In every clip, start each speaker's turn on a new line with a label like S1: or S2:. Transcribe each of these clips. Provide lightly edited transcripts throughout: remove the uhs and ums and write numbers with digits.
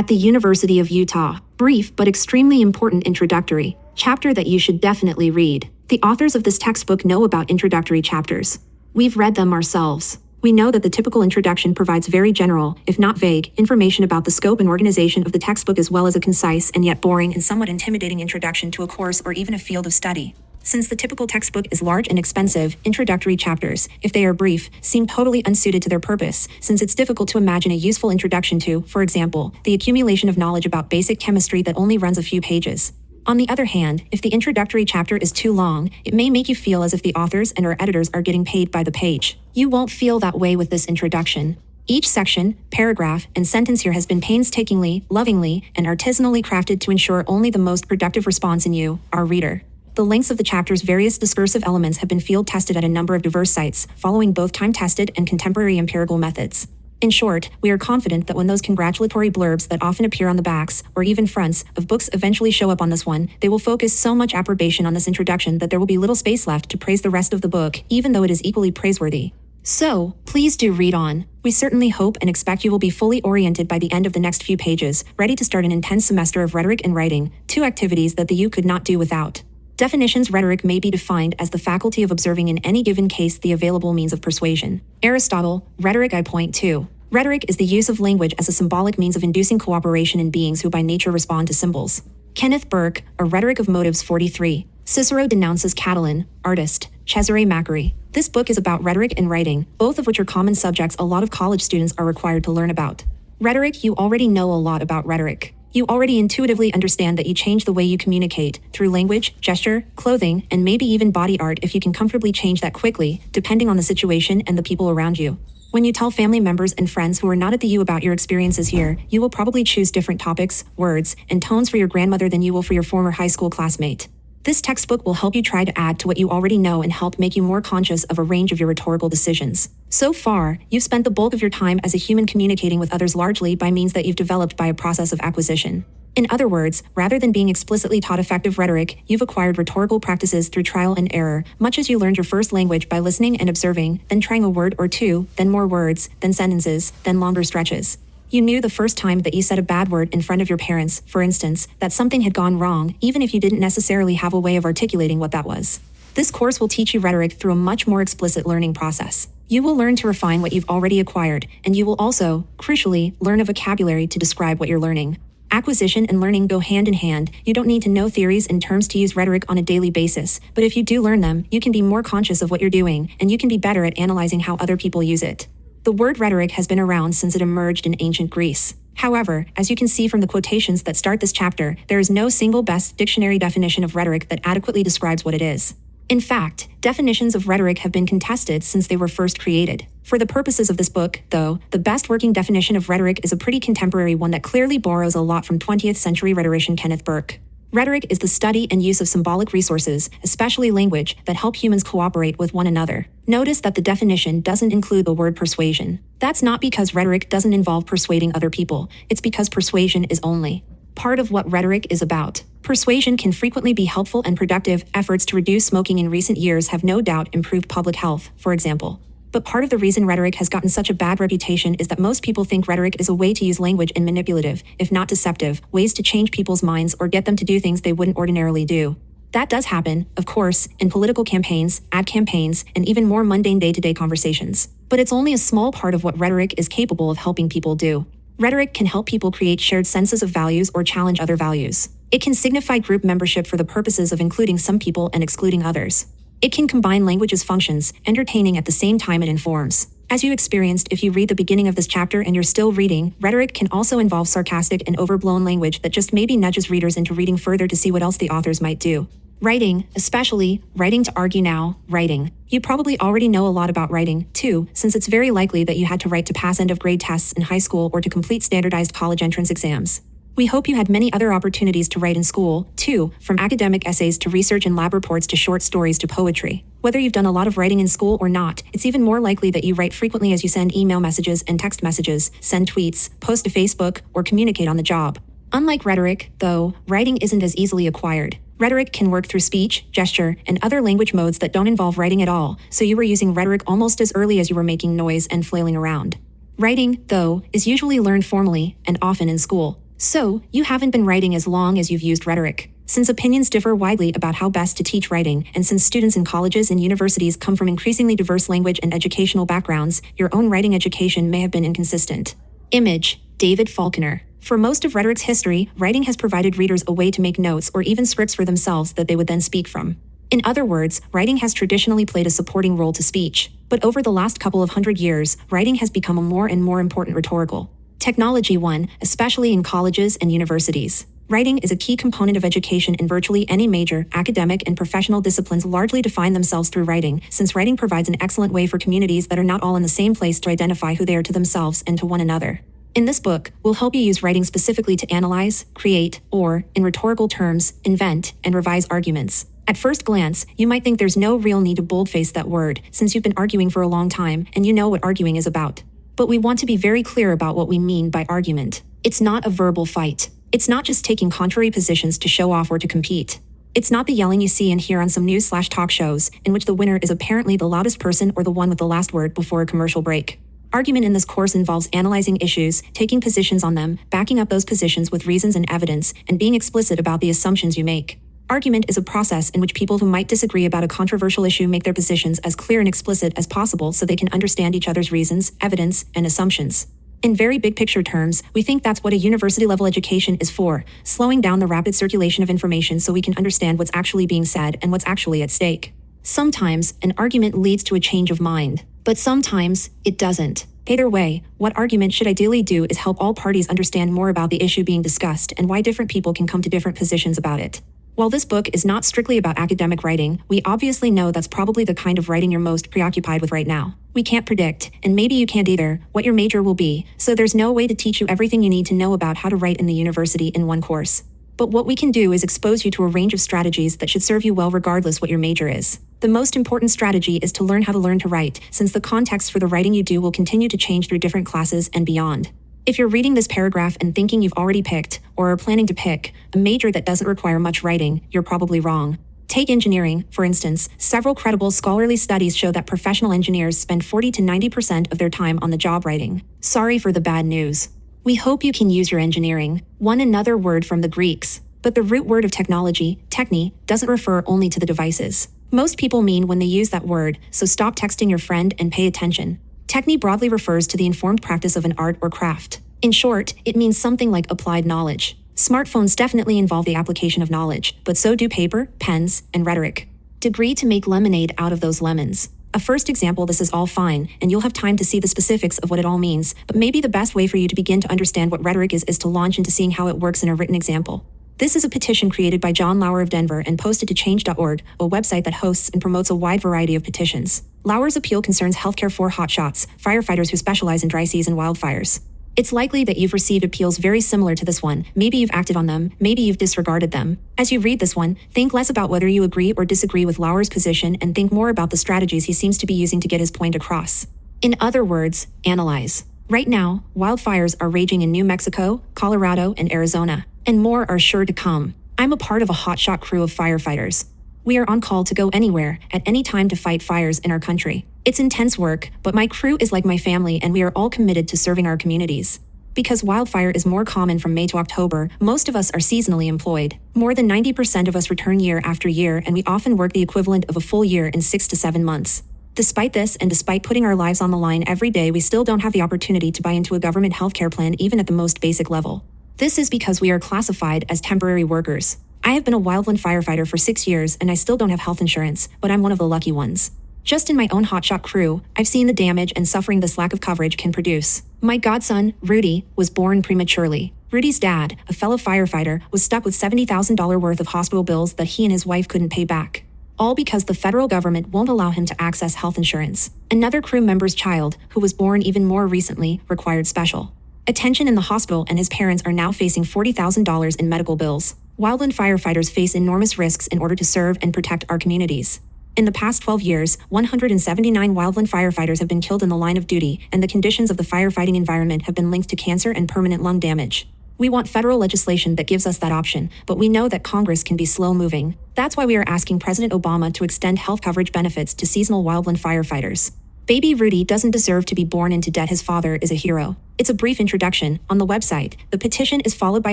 S1: At the University of Utah, brief but extremely important introductory chapter that you should definitely read. The authors of this textbook know about introductory chapters. We've read them ourselves. We know that the typical introduction provides very general, if not vague, information about the scope and organization of the textbook, as well as a concise and yet boring and somewhat intimidating introduction to a course or even a field of study. Since the typical textbook is large and expensive, introductory chapters, if they are brief, seem totally unsuited to their purpose, since it's difficult to imagine a useful introduction to, for example, the accumulation of knowledge about basic chemistry that only runs a few pages. On the other hand, if the introductory chapter is too long, it may make you feel as if the authors and/or editors are getting paid by the page. You won't feel that way with this introduction. Each section, paragraph, and sentence here has been painstakingly, lovingly, and artisanally crafted to ensure only the most productive response in you, our reader. The lengths of the chapter's various discursive elements have been field tested at a number of diverse sites, following both time-tested and contemporary empirical methods. In short, we are confident that when those congratulatory blurbs that often appear on the backs, or even fronts, of books eventually show up on this one, they will focus so much approbation on this introduction that there will be little space left to praise the rest of the book, even though it is equally praiseworthy. So, please do read on. We certainly hope and expect you will be fully oriented by the end of the next few pages, ready to start an intense semester of rhetoric and writing, two activities that the U could not do without. Definitions: rhetoric may be defined as the faculty of observing in any given case the available means of persuasion. Aristotle, Rhetoric I.2. Rhetoric is the use of language as a symbolic means of inducing cooperation in beings who by nature respond to symbols. Kenneth Burke, A Rhetoric of Motives 43. Cicero denounces Catiline, artist, Cesare Macari. This book is about rhetoric and writing, both of which are common subjects a lot of college students are required to learn about. Rhetoric: you already know a lot about rhetoric. You already intuitively understand that you change the way you communicate, through language, gesture, clothing, and maybe even body art if you can comfortably change that quickly, depending on the situation and the people around you. When you tell family members and friends who are not at the U about your experiences here, you will probably choose different topics, words, and tones for your grandmother than you will for your former high school classmate. This textbook will help you try to add to what you already know and help make you more conscious of a range of your rhetorical decisions. So far, you've spent the bulk of your time as a human communicating with others largely by means that you've developed by a process of acquisition. In other words, rather than being explicitly taught effective rhetoric, you've acquired rhetorical practices through trial and error, much as you learned your first language by listening and observing, then trying a word or two, then more words, then sentences, then longer stretches. You knew the first time that you said a bad word in front of your parents, for instance, that something had gone wrong, even if you didn't necessarily have a way of articulating what that was. This course will teach you rhetoric through a much more explicit learning process. You will learn to refine what you've already acquired, and you will also, crucially, learn a vocabulary to describe what you're learning. Acquisition and learning go hand in hand. You don't need to know theories and terms to use rhetoric on a daily basis, but if you do learn them, you can be more conscious of what you're doing, and you can be better at analyzing how other people use it. The word rhetoric has been around since it emerged in ancient Greece. However, as you can see from the quotations that start this chapter, there is no single best dictionary definition of rhetoric that adequately describes what it is. In fact, definitions of rhetoric have been contested since they were first created. For the purposes of this book, though, the best working definition of rhetoric is a pretty contemporary one that clearly borrows a lot from 20th century rhetorician Kenneth Burke. Rhetoric is the study and use of symbolic resources, especially language, that help humans cooperate with one another. Notice that the definition doesn't include the word persuasion. That's not because rhetoric doesn't involve persuading other people, it's because persuasion is only part of what rhetoric is about. Persuasion can frequently be helpful and productive. Efforts to reduce smoking in recent years have no doubt improved public health, for example. But part of the reason rhetoric has gotten such a bad reputation is that most people think rhetoric is a way to use language in manipulative, if not deceptive, ways to change people's minds or get them to do things they wouldn't ordinarily do. That does happen, of course, in political campaigns, ad campaigns, and even more mundane day-to-day conversations. But it's only a small part of what rhetoric is capable of helping people do. Rhetoric can help people create shared senses of values or challenge other values. It can signify group membership for the purposes of including some people and excluding others. It can combine language's functions, entertaining at the same time it informs. As you experienced if you read the beginning of this chapter and you're still reading, rhetoric can also involve sarcastic and overblown language that just maybe nudges readers into reading further to see what else the authors might do. Writing, especially, writing to argue now, writing. You probably already know a lot about writing, too, since it's very likely that you had to write to pass end-of-grade tests in high school or to complete standardized college entrance exams. We hope you had many other opportunities to write in school, too, from academic essays to research and lab reports to short stories to poetry. Whether you've done a lot of writing in school or not, it's even more likely that you write frequently as you send email messages and text messages, send tweets, post to Facebook, or communicate on the job. Unlike rhetoric, though, writing isn't as easily acquired. Rhetoric can work through speech, gesture, and other language modes that don't involve writing at all, so you were using rhetoric almost as early as you were making noise and flailing around. Writing, though, is usually learned formally, and often in school. So, you haven't been writing as long as you've used rhetoric. Since opinions differ widely about how best to teach writing, and since students in colleges and universities come from increasingly diverse language and educational backgrounds, your own writing education may have been inconsistent. Image: David Faulkner. For most of rhetoric's history, writing has provided readers a way to make notes or even scripts for themselves that they would then speak from. In other words, writing has traditionally played a supporting role to speech. But over the last couple of hundred years, writing has become a more and more important rhetorical technology one, especially in colleges and universities. Writing is a key component of education in virtually any major academic and professional disciplines largely define themselves through writing, since writing provides an excellent way for communities that are not all in the same place to identify who they are to themselves and to one another. In this book, we'll help you use writing specifically to analyze, create, or, in rhetorical terms, invent and revise arguments. At first glance, you might think there's no real need to boldface that word, since you've been arguing for a long time and you know what arguing is about. But we want to be very clear about what we mean by argument. It's not a verbal fight. It's not just taking contrary positions to show off or to compete. It's not the yelling you see and hear on some news/talk shows, in which the winner is apparently the loudest person or the one with the last word before a commercial break. Argument in this course involves analyzing issues, taking positions on them, backing up those positions with reasons and evidence, and being explicit about the assumptions you make. Argument is a process in which people who might disagree about a controversial issue make their positions as clear and explicit as possible so they can understand each other's reasons, evidence, and assumptions. In very big picture terms, we think that's what a university-level education is for, slowing down the rapid circulation of information so we can understand what's actually being said and what's actually at stake. Sometimes, an argument leads to a change of mind, but sometimes, it doesn't. Either way, what argument should ideally do is help all parties understand more about the issue being discussed and why different people can come to different positions about it. While this book is not strictly about academic writing, we obviously know that's probably the kind of writing you're most preoccupied with right now. We can't predict, and maybe you can't either, what your major will be, so there's no way to teach you everything you need to know about how to write in the university in one course. But what we can do is expose you to a range of strategies that should serve you well regardless what your major is. The most important strategy is to learn how to learn to write, since the context for the writing you do will continue to change through different classes and beyond. If you're reading this paragraph and thinking you've already picked, or are planning to pick, a major that doesn't require much writing, you're probably wrong. Take engineering, for instance. Several credible scholarly studies show that professional engineers spend 40 to 90% of their time on the job writing. Sorry for the bad news. We hope you can use your engineering, another word from the Greeks. But the root word of technology, techne, doesn't refer only to the devices. Most people mean when they use that word, so stop texting your friend and pay attention. Techne broadly refers to the informed practice of an art or craft. In short, it means something like applied knowledge. Smartphones definitely involve the application of knowledge, but so do paper, pens, and rhetoric. Degree to make lemonade out of those lemons. A first example, this is all fine, and you'll have time to see the specifics of what it all means, but maybe the best way for you to begin to understand what rhetoric is to launch into seeing how it works in a written example. This is a petition created by John Lauer of Denver and posted to change.org, a website that hosts and promotes a wide variety of petitions. Lauer's appeal concerns healthcare for hotshots, firefighters who specialize in dry season wildfires. It's likely that you've received appeals very similar to this one. Maybe you've acted on them, maybe you've disregarded them. As you read this one, think less about whether you agree or disagree with Lauer's position and think more about the strategies he seems to be using to get his point across. In other words, analyze. Right now, wildfires are raging in New Mexico, Colorado, and Arizona, and more are sure to come. I'm a part of a hotshot crew of firefighters. We are on call to go anywhere, at any time to fight fires in our country. It's intense work, but my crew is like my family and we are all committed to serving our communities. Because wildfire is more common from May to October, most of us are seasonally employed. More than 90% of us return year after year, and we often work the equivalent of a full year in 6 to 7 months. Despite this, and despite putting our lives on the line every day, we still don't have the opportunity to buy into a government healthcare plan even at the most basic level. This is because we are classified as temporary workers. I have been a wildland firefighter for 6 years and I still don't have health insurance, but I'm one of the lucky ones. Just in my own hotshot crew, I've seen the damage and suffering this lack of coverage can produce. My godson, Rudy, was born prematurely. Rudy's dad, a fellow firefighter, was stuck with $70,000 worth of hospital bills that he and his wife couldn't pay back. All because the federal government won't allow him to access health insurance. Another crew member's child, who was born even more recently, required special attention in the hospital, and his parents are now facing $40,000 in medical bills. Wildland firefighters face enormous risks in order to serve and protect our communities. In the past 12 years, 179 wildland firefighters have been killed in the line of duty, and the conditions of the firefighting environment have been linked to cancer and permanent lung damage. We want federal legislation that gives us that option, but we know that Congress can be slow-moving. That's why we are asking President Obama to extend health coverage benefits to seasonal wildland firefighters. Baby Rudy doesn't deserve to be born into debt. His father is a hero. It's a brief introduction. On the website, the petition is followed by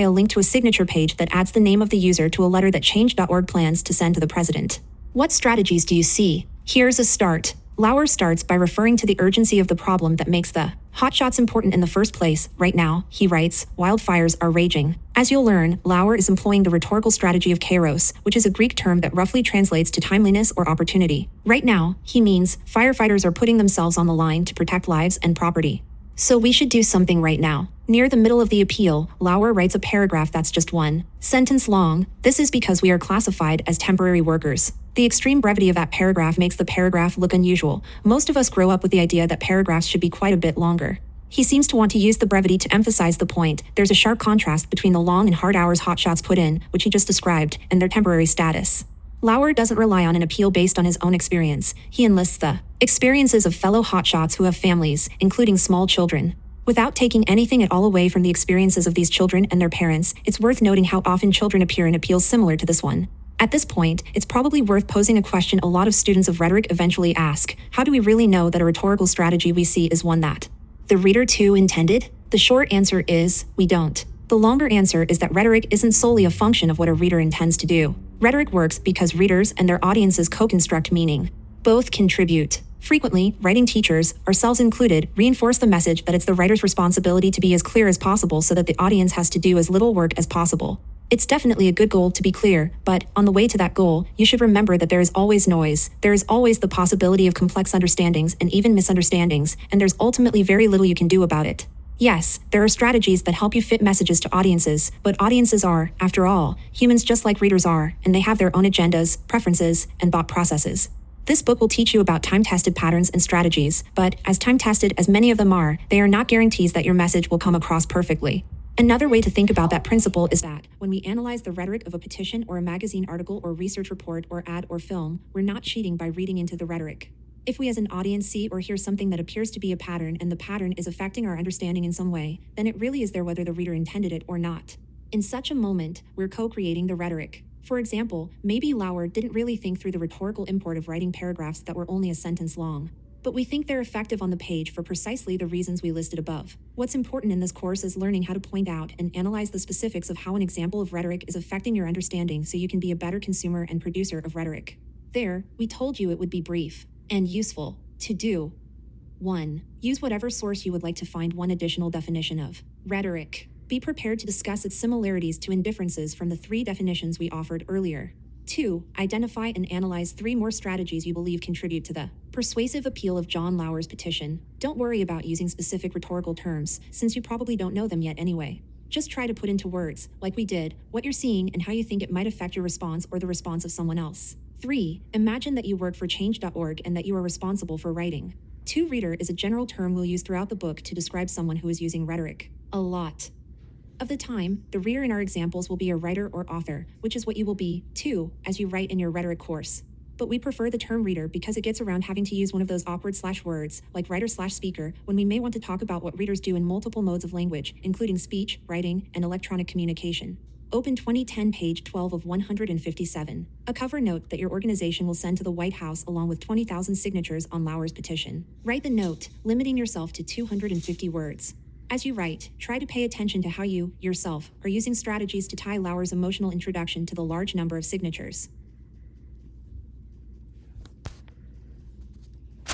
S1: a link to a signature page that adds the name of the user to a letter that Change.org plans to send to the president. What strategies do you see? Here's a start. Lauer starts by referring to the urgency of the problem that makes the hotshots important in the first place. Right now, he writes, wildfires are raging. As you'll learn, Lauer is employing the rhetorical strategy of kairos, which is a Greek term that roughly translates to timeliness or opportunity. Right now, he means firefighters are putting themselves on the line to protect lives and property. So we should do something right now. Near the middle of the appeal, Lauer writes a paragraph that's just one sentence long. This is because we are classified as temporary workers. The extreme brevity of that paragraph makes the paragraph look unusual. Most of us grow up with the idea that paragraphs should be quite a bit longer. He seems to want to use the brevity to emphasize the point. There's a sharp contrast between the long and hard hours hotshots put in, which he just described, and their temporary status. Lauer doesn't rely on an appeal based on his own experience. He enlists the experiences of fellow hotshots who have families, including small children. Without taking anything at all away from the experiences of these children and their parents, it's worth noting how often children appear in appeals similar to this one. At this point, it's probably worth posing a question a lot of students of rhetoric eventually ask. How do we really know that a rhetorical strategy we see is one that the reader too intended? The short answer is, we don't. The longer answer is that rhetoric isn't solely a function of what a reader intends to do. Rhetoric works because readers and their audiences co-construct meaning. Both contribute. Frequently, writing teachers, ourselves included, reinforce the message that it's the writer's responsibility to be as clear as possible so that the audience has to do as little work as possible. It's definitely a good goal to be clear, but on the way to that goal, you should remember that there is always noise. There is always the possibility of complex understandings and even misunderstandings, and there's ultimately very little you can do about it. Yes, there are strategies that help you fit messages to audiences, but audiences are, after all, humans just like readers are, and they have their own agendas, preferences, and thought processes. This book will teach you about time-tested patterns and strategies, but as time-tested as many of them are, they are not guarantees that your message will come across perfectly. Another way to think about that principle is that, when we analyze the rhetoric of a petition or a magazine article or research report or ad or film, we're not cheating by reading into the rhetoric. If we as an audience see or hear something that appears to be a pattern and the pattern is affecting our understanding in some way, then it really is there whether the reader intended it or not. In such a moment, we're co-creating the rhetoric. For example, maybe Lauer didn't really think through the rhetorical import of writing paragraphs that were only a sentence long. But we think they're effective on the page for precisely the reasons we listed above. What's important in this course is learning how to point out and analyze the specifics of how an example of rhetoric is affecting your understanding so you can be a better consumer and producer of rhetoric. There, we told you it would be brief and useful to do. 1. Use whatever source you would like to find one additional definition of rhetoric. Be prepared to discuss its similarities to indifferences from the 3 definitions we offered earlier. 2. Identify and analyze 3 more strategies you believe contribute to the persuasive appeal of John Lauer's petition. Don't worry about using specific rhetorical terms, since you probably don't know them yet anyway. Just try to put into words, like we did, what you're seeing and how you think it might affect your response or the response of someone else. 3. Imagine that you work for Change.org and that you are responsible for writing. Reader is a general term we'll use throughout the book to describe someone who is using rhetoric. A lot of the time, the reader in our examples will be a writer or author, which is what you will be, too, as you write in your rhetoric course. But we prefer the term reader because it gets around having to use one of those awkward words, like writer/speaker, when we may want to talk about what readers do in multiple modes of language, including speech, writing, and electronic communication. Open 2010 page 12 of 157. A cover note that your organization will send to the White House along with 20,000 signatures on Lauer's petition. Write the note, limiting yourself to 250 words. As you write, try to pay attention to how you, yourself, are using strategies to tie Lauer's emotional introduction to the large number of signatures.